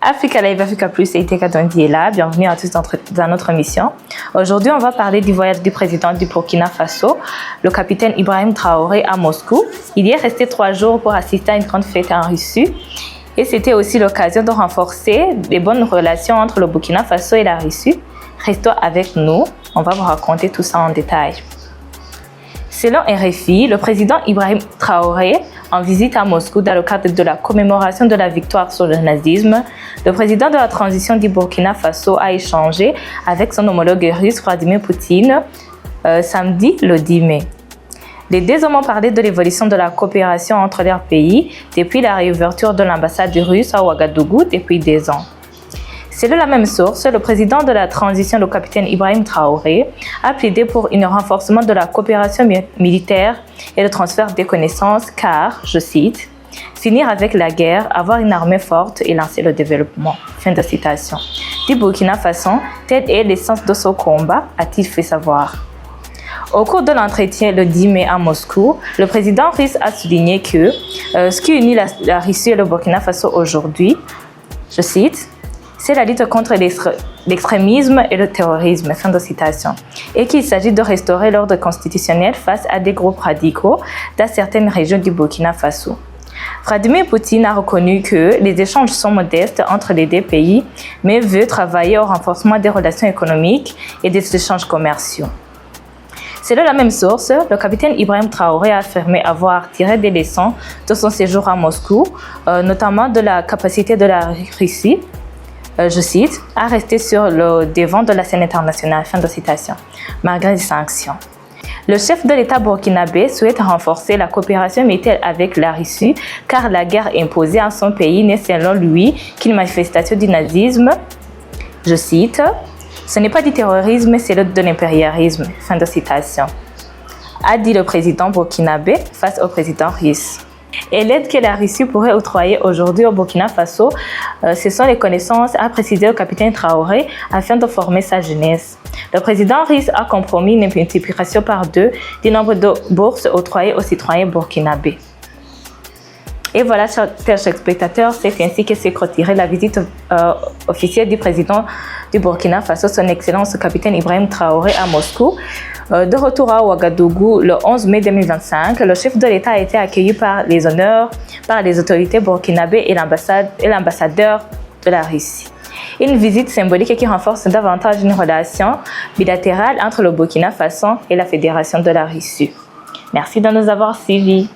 Africa Live, Africa Plus et Iteka Dondi est là. Bienvenue à tous dans notre émission. Aujourd'hui, on va parler du voyage du président du Burkina Faso, le capitaine Ibrahim Traoré, à Moscou. Il y est resté 3 jours pour assister à une grande fête en Russie. Et c'était aussi l'occasion de renforcer les bonnes relations entre le Burkina Faso et la Russie. Restez avec nous, on va vous raconter tout ça en détail. Selon RFI, le président Ibrahim Traoré, en visite à Moscou dans le cadre de la commémoration de la victoire sur le nazisme, le président de la transition du Burkina Faso a échangé avec son homologue russe Vladimir Poutine samedi le 10 mai. Les deux hommes ont parlé de l'évolution de la coopération entre leurs pays depuis la réouverture de l'ambassade russe à Ouagadougou depuis 2 ans. Selon la même source, le président de la transition, le capitaine Ibrahim Traoré, a plaidé pour un renforcement de la coopération militaire et le transfert des connaissances car, je cite, « finir avec la guerre, avoir une armée forte et lancer le développement ». Fin de citation. Du Burkina Faso, telle est l'essence de ce combat, a-t-il fait savoir. Au cours de l'entretien le 10 mai à Moscou, le président russe a souligné que ce qui unit la Russie et le Burkina Faso aujourd'hui, je cite, c'est la lutte contre l'extrémisme et le terrorisme, fin de citation, et qu'il s'agit de restaurer l'ordre constitutionnel face à des groupes radicaux dans certaines régions du Burkina Faso. Vladimir Poutine a reconnu que les échanges sont modestes entre les 2 pays, mais veut travailler au renforcement des relations économiques et des échanges commerciaux. Selon la même source, le capitaine Ibrahim Traoré a affirmé avoir tiré des leçons de son séjour à Moscou, notamment de la capacité de la Russie, je cite, à rester sur le devant de la scène internationale, fin de citation, malgré les sanctions. Le chef de l'État burkinabé souhaite renforcer la coopération militaire avec la Russie car la guerre imposée à son pays n'est selon lui qu'une manifestation du nazisme. Je cite, « Ce n'est pas du terrorisme, c'est de l'impérialisme », fin de citation, a dit le président burkinabé face au président russe. Et l'aide que la Russie pourrait octroyer aujourd'hui au Burkina Faso, ce sont les connaissances, a précisé le capitaine Traoré, afin de former sa jeunesse. Le président russe a compromis une multiplication par 2 du nombre de bourses octroyées aux citoyens burkinabés. Et voilà, chers spectateurs, c'est ainsi que s'est clôturée la visite officielle du président du Burkina Faso, son Excellence le capitaine Ibrahim Traoré à Moscou. De retour à Ouagadougou le 11 mai 2025, le chef de l'État a été accueilli par les honneurs par les autorités burkinabées et l'ambassadeur de la Russie. Une visite symbolique qui renforce davantage une relation bilatérale entre le Burkina Faso et la Fédération de la Russie. Merci de nous avoir suivis.